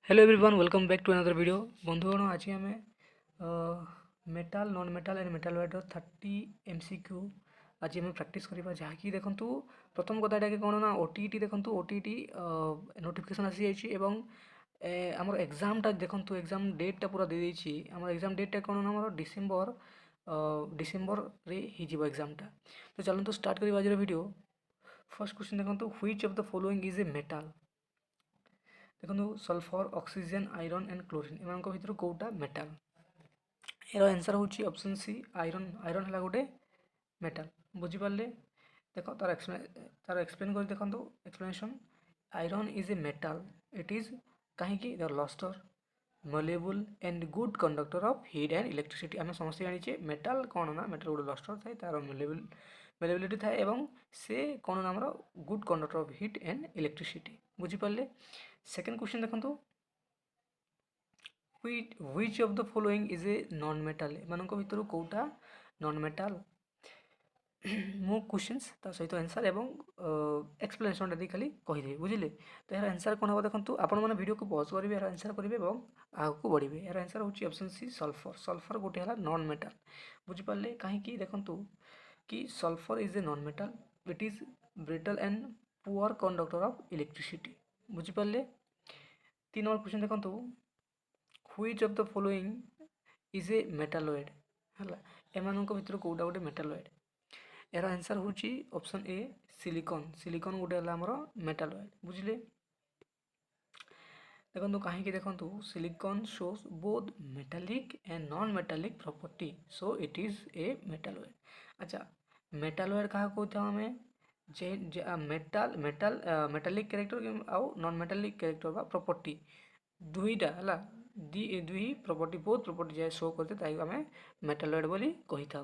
Hello everyone welcome back to another video बंधुगण आज आम metal non metal and metal वाइडर 30 एमसीक्यू आज आम प्रैक्टिस करवा जहाँकि देखूँ प्रथम कथाटा कि कौन ना ओटीटी देखूँ ओटीटी नोटिफिकेशन आसी जाइए आम एग्जामटा देखूँ एग्जाम डेटा पूरा दे देछि आम एग्जाम डेटा कौन ना डिसेम्बर डिसेम्बर रे हो एग्जामटा तो चलते स्टार्ट करवा आज वीडियो फर्स्ट क्वेश्चन देखूँ which of the following is a metal देखो sulphur oxygen iron and chlorine एम भर कौटा मेटाल यार आंसर हूँ ऑप्शन सी आयरन आयरन है गोटे मेटाल बुझीपारे देख तार एक्सप्लेन कर देखो explanation iron is a metal it is कहीं lustre malleable and good conductor of heat and electricity आम समस्त जाने मेटाल कौन ना मेटाल गोटे लस्टर थाए तार मेलेबिलिटी थाए एवं से कौन ना good conductor of heat and electricity बुझीपारे सेकेंड क्वेश्चन देखो which of the following is a non metal एम भर कौटा नॉन मेटाल मो क्वेश्चंस ता सहित आंसर एवं एक्सप्लेनेशन दी खाली कहीदेवी बुझे तो यार आंसर कौन हम देखो आपण मैंने वीडियो को पॉज करेंगे यार आंसर करेंगे और आगे बढ़े यार आंसर हूँ ऑप्शन सी सल्फर सल्फर गोटे है नॉन मेटाल बुझीपारे कहीं देखूँ कि sulphur is a non metal it is brittle and poor conductor of electricity बुझीपारे 3 नंबर क्वेश्चन देखूँ which of the following is a metalloid है एम भर कौटा गोटे मेटालॉइड यार आंसर हूँ ऑप्शन ए सिलिकॉन सिलिकॉन गोटे है मेटालॉइड बुझे देखो कहीं देखो silicon shows both metallic and non metallic property so it is a metalloid अच्छा मेटालॉइड क्या कहते आम जे मेटाल मेटाल मेटालिक कैरेक्टर आउ नॉन मेटालिक कैरेक्टर बा प्रॉपर्टी दुईटा है दुई प्रॉपर्टी बहुत प्रॉपर्टी जाए शो करते आम मेटालॉइड बोली कही था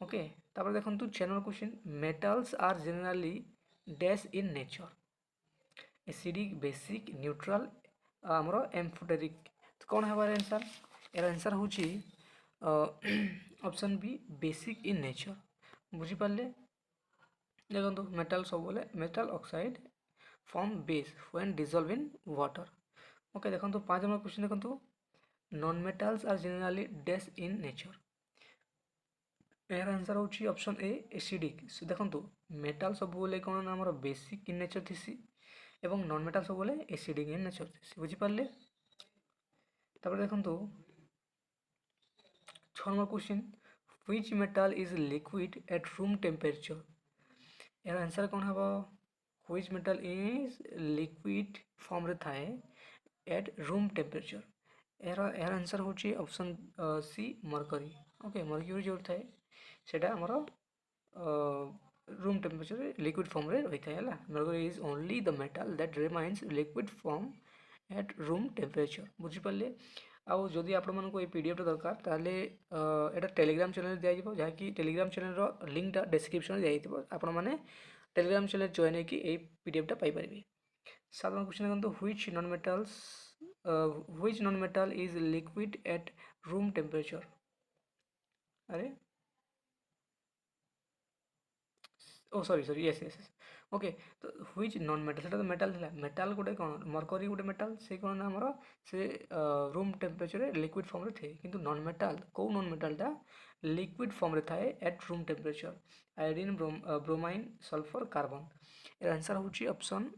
ओके तापर देखो 6 number question metals are generally dash in nature acidic basic neutral आमर एम्फोटेरिक तो कौन है आंसर यार आंसर हूँ option B basic in nature बुझीपारे देखो मेटाल सब बोले metal oxide form base when dissolve in water okay देखो 5 नंबर क्वेश्चन देखो non metals are generally dash in nature यार आंसर हूँ ऑप्शन ए एसिडिक देखो मेटाल सब बोले कौन ना बेसिक इन नेचर थी एवं नॉन मेटाल सब बोले एसिडिक इन नेचर थी बुझीपारे देखो 6 number question which metal is liquid at room temperature यार आंसर कौन हम which metal is liquid form रे थाए एट रूम टेम्परेचर यार आंसर हूँ option C mercury okay mercury जो थाए सेटा आमर रूम टेम्परेचर लिक्विड फॉर्म रे रही है mercury is only the metal that remains liquid form at room temperature बुझीपारे आउ जदि आपको ये पीडीएफ दरकार ताले एटा टेलीग्राम चैनल दिया जहाँकि टेलीग्राम चैनल लिंकटा डिस्क्रिप्शन दिया आपण मैंने टेलीग्राम चैनल जॉइन होगी ये पीडीएफटा पाइपर 7 नंबर क्वेश्चन देखो which non metal is liquid at room temperature अरे oh sorry sorry yes yes okay तो व्हिच नॉन मेटाल सेटा तो मेटाल था मेटाल गोटे कौन मरकरी गोटे मेटाल से कौन ना आमर से रूम टेम्परेचर लिक्विड फॉर्म रे थे किंतु नॉन मेटाल कौ नॉन मेटालटा लिक्विड फॉर्म रे थाए at room temperature iodine bromine sulphur carbon यार आंसर हूँ ऑप्शन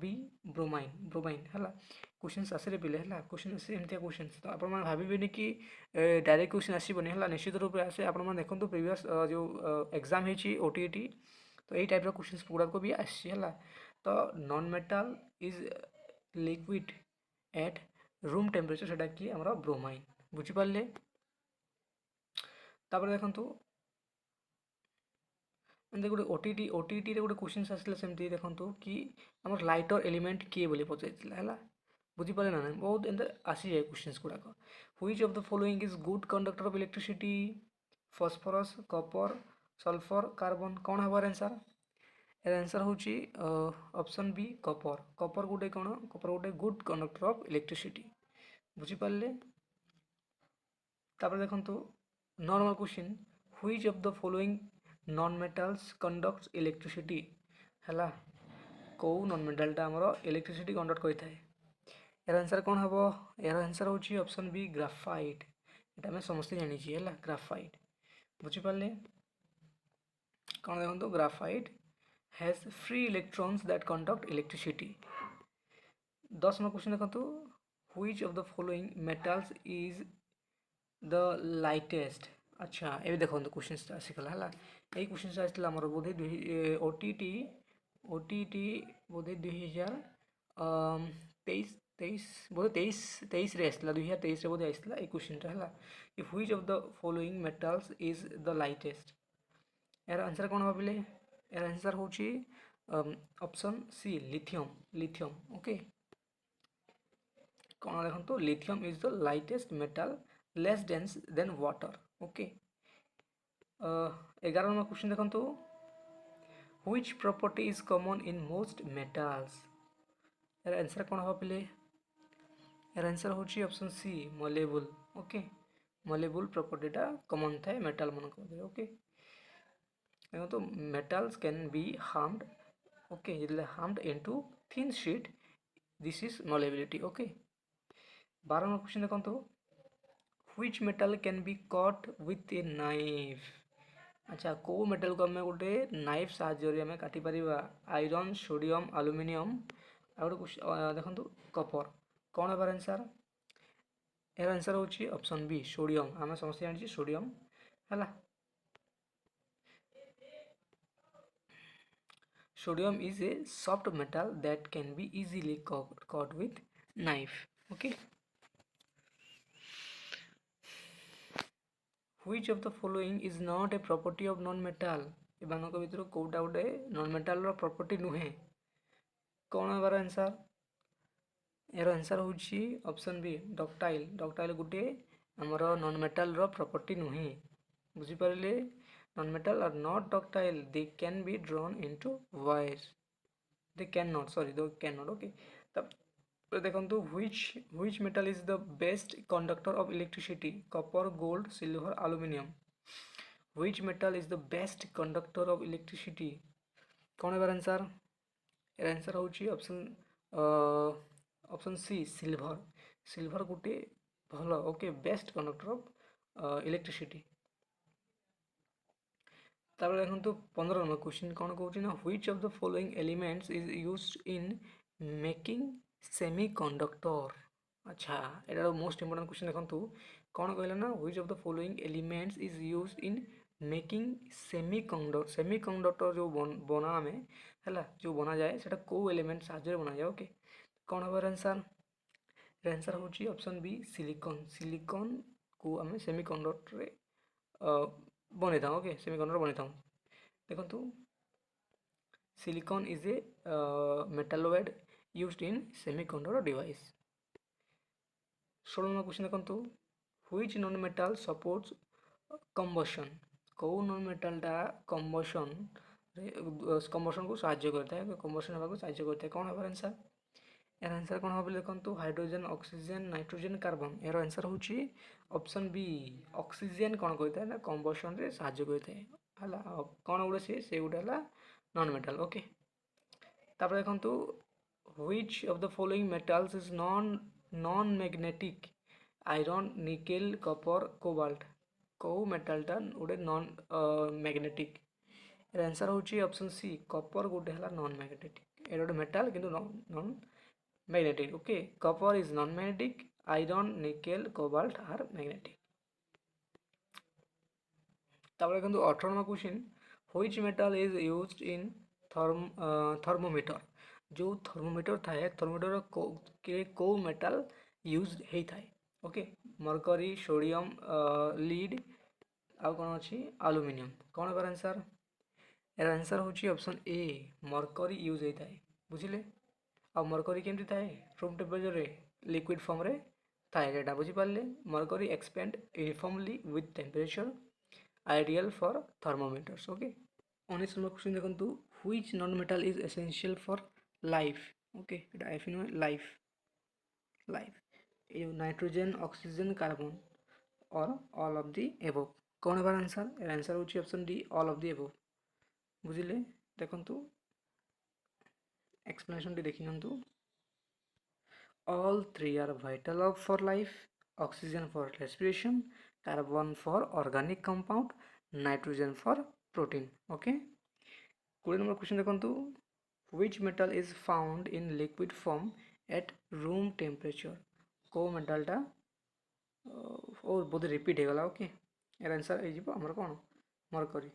बी ब्रोमाइन ब्रोमाइन है क्वेश्चन आसे पिले है क्वेश्चन आसे एमती क्वेश्चन तो आप भावेनि कि डायरेक्ट क्वेश्चन आसबनी है निश्चित रूप से आसे आप देखो प्रिवियस जो एग्जाम होती ओटीटी तो यही टाइप क्वेश्चन गुड़ाक भी आसी तो non metal is liquid at room temperature सेटा कि आमर ब्रोमाइन बुझीपारे देखो गोटे ओटीटी ओटीटी गोटे क्वेश्चन आसाला सेमती देखो कि आम लाइटर एलिमेंट किए बोली पचार है बुझीपारे ना बहुत एंत आसी जाए क्वेश्चन गुड़ाक which of the following is good conductor of electricity phosphorus copper sulphur carbon कौन हमार आंसर यार आंसर हूँ ऑप्शन बी कॉपर कॉपर गोटे कौन कॉपर गोटे गुड कंडक्टर ऑफ इलेक्ट्रिसिटी बुझीपारे देखो 9 नंबर question which of the following non metals conducts electricity है कौ नॉन मेटालटा आमर इलेक्ट्रिसिटी कंडक्ट करता है यार आंसर कौन हम? यार आंसर होची ऑप्शन बी ग्राफाइट। एटा मैं समस्त जानी छी है ग्राफाइट। बुझिपारे कौन देखो graphite has free electrons that conduct electricity. 10 नंबर क्वेश्चन देखो which of the following metals is the lightest. अच्छा ये देखो क्वेश्चन आसीगला है यही क्वेश्चन आसाला आमर बोधे ओटीटी ओटीटी बोधे 2023 तेईस बोधे तेईस तेईस आसाला 2023 बोधे आसाला ये क्वेश्चनटा है कि which of the following metals is the lightest. यार आंसर कौन भाविले? यार आंसर होची option C lithium. Lithium okay कौन देखो lithium is the lightest metal less dense than water okay. 11 number question देखो which property is common in most metals. यार answer कौन भाविले? यार आंसर होची option C malleable okay. Malleable प्रॉपर्टीटा common थाए मेटल मानक मध्य ओके। देखो तो metals can be harmed okay harmed into thin sheet this is मलेबिलिटी okay. 12 number question देखो which metal can be cut with a knife. अच्छा को मेटल को आम गोटे नाइफ साहाय्य काटी पारिबा? आयरन सोडियम आलुमिनियम आ गोटे देखो कपर कौन है आंसर? यार आंसर होची ऑप्शन बी सोडियम। आम समस्त जानी सोडियम है। Sodium is a soft metal that can be easily cut with knife. Okay. Which of the following is not a property of non-metal? एमानक भितर कोटा गोटे नॉन मेटाल रो property नुहे कौन है आंसर? यार आंसर होची ऑप्शन बी डक्टाइल। डक्टाइल गोटे आमर नॉन मेटाल रो प्रॉपर्टी नुहे बुझिपारे non metal are not ductile they can be drawn into wires they cannot sorry they cannot okay तब देखो which metal is the best conductor of electricity copper gold silver aluminum which metal is the best conductor of electricity कौन है answer? Answer होची option option C silver. Silver गोटे भल okay best conductor of electricity. तापर देखो 15 number question कौन कहूँ ना which of the following elements is used in making semiconductor. अच्छा यहाँ मोस्ट इंपोर्टेंट क्वेश्चन देखो कौन कहला ना which of the following elements is used in making semiconductor जो बना आम है जो बना जाए से कौ एलिमेंट साहाय्य बना जाए ओके कौन हम आंसर? आंसर होची ऑप्शन बी सिलिकॉन। सिलिकॉन को आम सेमीकंडक्टर बन था ओके सेमीकंडक्टर बन था देखो silicon is a metalloid used in semiconductor device. 16 number question देखो which non metal supports combustion. कौ नॉन मेटालटा कंबशन को साहाय्य करता है कंबशन होगा साहाय्य करता है कौन है आंसर? यार आंसर कौन हम देखो हाइड्रोजन ऑक्सीजन नाइट्रोजन कार्बन यार आंसर होची ऑप्शन बी ऑक्सीजन कौन करता है ना कंबशन रे साहाय्य करता है कौन गोटे से गोटे है नॉन मेटाल ओके। तापर देखो which of the following metals is non magnetic iron nickel copper cobalt कौ मेटालटा गोटे नॉन मैग्नेटिक आंसर होची ऑप्शन सी कपर गोटे है नॉन मैग्नेटिक ये गोटे मेटाल किंतु non magnetic okay copper is non magnetic iron nickel cobalt are magnetic. तब देखो 18 number question which metal is used in thermometer. जो थर्मोमीटर थाए थर्मोमीटर के कौ मेटल यूज होता है ओके मरकरी सोडियम लीड आउ कौन अच्छी आलुमिनियम कौन है आंसर? यार आंसर होची ऑप्शन ए मरकरी यूज होता है बुझिले आ मरकरी केमती थाए रूम टेम्परेचर रे लिक्विड फॉर्म रे थाए एटा बुझिपारे mercury expand uniformly with temperature ideal for thermometers okay. 19 number question देखो which non metal is essential for life okay एटा एफ इन लाइफ लाइफ ये नाइट्रोजन ऑक्सीजन कार्बन और ऑल ऑफ द एबव कौन है आंसर? आंसर होची option D all of the above बुझिले देखो एक्सप्लेनेशन टी देखि नियंतु all three are vital for life: oxygen for respiration, carbon for organic compound, nitrogen for protein. Okay, 20 number question देखो, which metal is found in liquid form at room temperature? को metal टा ओ बोधे repeat हो गला. Okay, यार answer A जीवो हमर कोन mercury.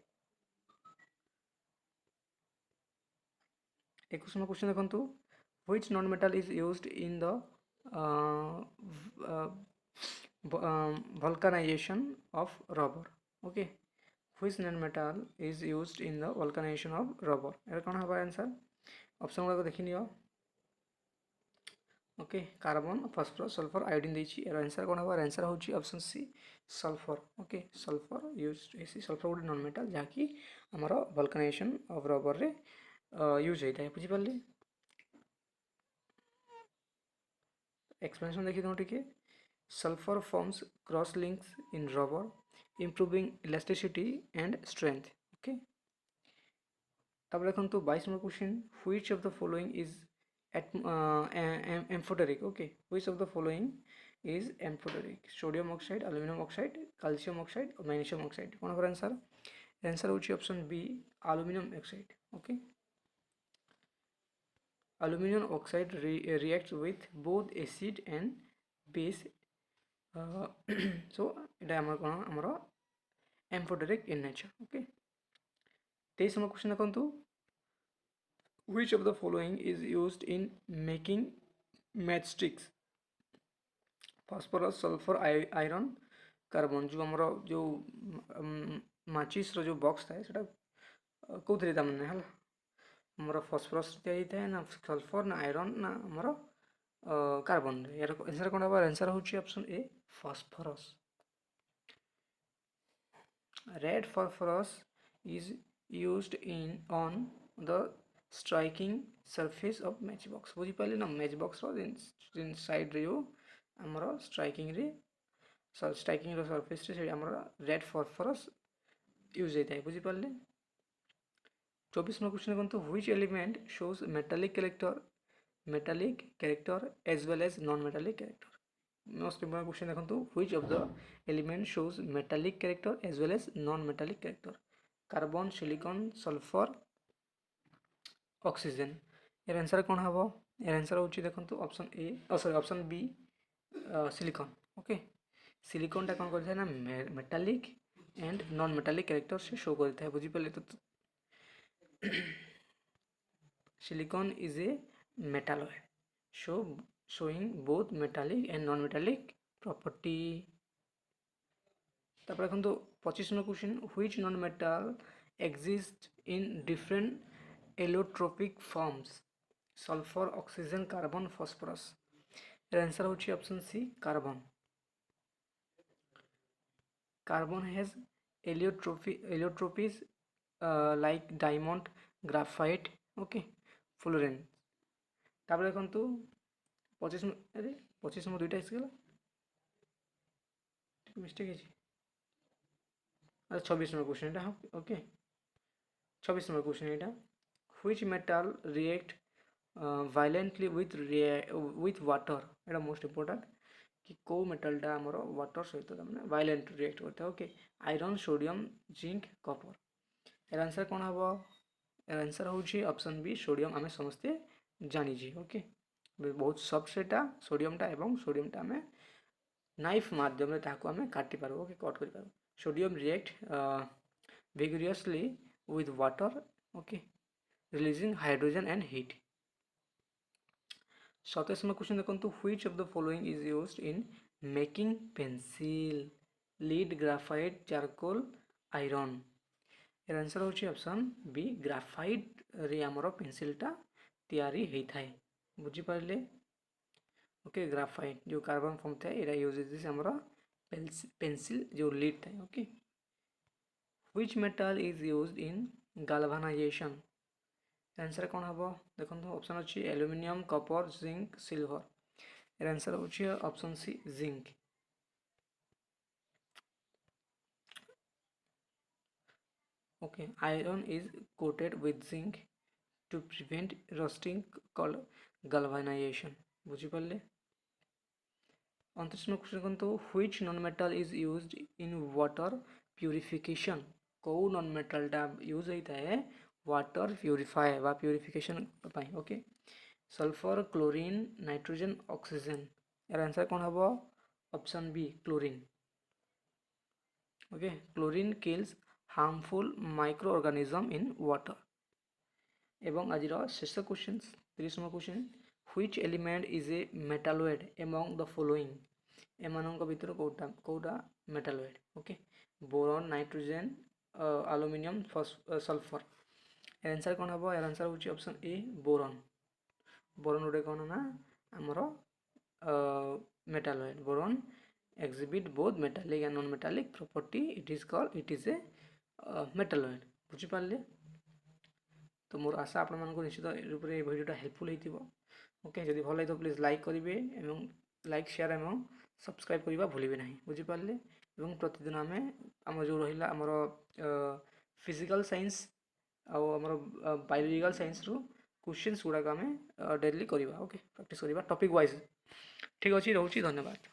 21 number question देखो, which non metal is used in the uh, uh, vulcanization of rubber? Okay, which non metal is used in the vulcanization of rubber? यार कौन हमारा आंसर? ऑप्शन गुड़ा को देखी नियो. Okay, carbon, phosphorus, sulphur, iodine देछि. यार आंसर कौन हमारा? आंसर होची option C, sulphur. Okay, sulphur used एसी. सल्फर गोटे नॉन मेटल जहाँकि आमर vulcanization of rubber रे यूज होता है. बुझी पारले? एक्सप्लेनेशन देखी दो टिके. Sulphur forms cross links in rubber, improving elasticity and strength. Okay, তারপরে এখন তো 22 number question, which of the following is amphoteric? Okay, which of the following is amphoteric? sodium oxide, aluminum oxide, calcium oxide, or magnesium oxide? কোন হবে answer? Answer হচ্ছে option B, aluminum oxide. Okay, aluminum oxide reacts with both acid and base. so এটা আমার কোন আমরা amphoteric in nature. Okay, 23 number question দেখুন, which of the following is used in making matchsticks? phosphorus, sulfur, iron, carbon. जो हमरो जो माचिस रो जो बॉक्स था सेटा कोथरे ता माने हला हमरो phosphorus दिया था ना सल्फर ना आयरन ना हमरो कार्बन. यार आंसर कोन हबा? आंसर होची option A, phosphorus. Red phosphorus is used in on the striking surface of matchbox. बुझी पाले ना, matchbox रो inside रे हमरो striking रे striking रो surface रे हमरो red phosphorus यूज होता है. बुझी पाले? 24 नंबर क्वेश्चन देखो, which element shows metallic character as well as non metallic character? Most important question देखो, which of the element shows metallic character as well as non metallic character? Carbon, silicon, sulphur, oxygen. यार answer कौन हम? यार answer होची देखो option A, sorry option B, silicon. Okay, silicon टा कौन करता है ना metallic and non metallic character से शो करता है. बुझी पाले? तो silicon is a metalloid showing both metallic and non metallic property. তারপরে এখন তো 25 নম্বর question, which non metal exists in different allotropic forms? sulfur, oxygen, carbon, phosphorus. এর आंसर হচ্ছে option C, carbon. Carbon has allotropies like diamond, graphite, okay, fluorine. তারপরে এখন তো 25 আরে 25 নম্বর দুইটা এসে গেল, মিস্টেক আছে. আচ্ছা 26 নম্বর কোশ্চেন এটা. ওকে, 26 নম্বর কোশ্চেন এটা, which metal react violently with water? এটা মোস্ট ইম্পর্টেন্ট कि को मेटालटा आमर वाटर सहित मैंने वायलेंट रिएक्ट करते हैं. Okay, iron, sodium, zinc, Kapoor. यार आंसर कौन हम? यार आंसर होची ऑप्शन बी, सोडियम. आम समस्ते जानी. ओके, बहुत सफ्ट सेटा सोडियमटा एवं सोडियमटा आम नाइफ माध्यम आम काटि पार. ओके, कट कर पार. Sodium react vigorously with water. Okay, releasing hydrogen and heat. 27 number question देखो, which of the following is used in making pencil? lead, graphite, charcoal, iron. यार आंसर होची ऑप्शन बी, ग्राफाइट रे हमरो पेंसिलटा तैयारी होई थाए. बुझी पारले? ओके, ग्राफाइट जो कार्बन फॉर्म था एरा यूज दिस हमरो पेंसिल जो लीड था. Okay, which metal is used in galvanization? Answer कौन हम? देखो ऑप्शन अच्छी एल्यूमिनियम, कपर, जिंक, सिल्वर. यार आंसर होची option C, zinc. Okay, iron is coated with zinc to prevent rusting called galvanization. বুঝি পারলে? 29 नंबर क्वेश्चन देखो which non metal is used in water purification कौ नॉन मेटलटा use होता है water purify वा purification okay sulphur chlorine nitrogen oxygen यार answer कौन हम option B chlorine okay chlorine kills harmful microorganism in water एवं आज शेष question 30 number question which element is a metalloid among the following एमानक भितर कोटा कोटा metalloid okay boron nitrogen aluminium sulphur answer कौन हम यार आंसर होची ऑप्शन ए बोरॉन बोरॉन गोटे कौन ना आमर metalloid boron exhibit both metallic and non-metallic property it is a metalloid बुझिपारे तो मोर आशा आपण मानक निश्चित रूप से भिडियोटा हेल्पफुल होइथिबो ओके जदि भल लगे प्लीज लाइक करेंगे एवं लाइक शेयर एवं सब्सक्राइब करने भूलिए ना बुझिपारे एवं प्रतिदिन आम आम जो रहा आमर फिजिकल साइंस आमर बायोलॉजिकल साइंस रु क्वेश्चंस गुड़ाक आम डेली करवा ओके प्रैक्टिस करवा टॉपिक वाइज ठीक अच्छे रोचे धन्यवाद।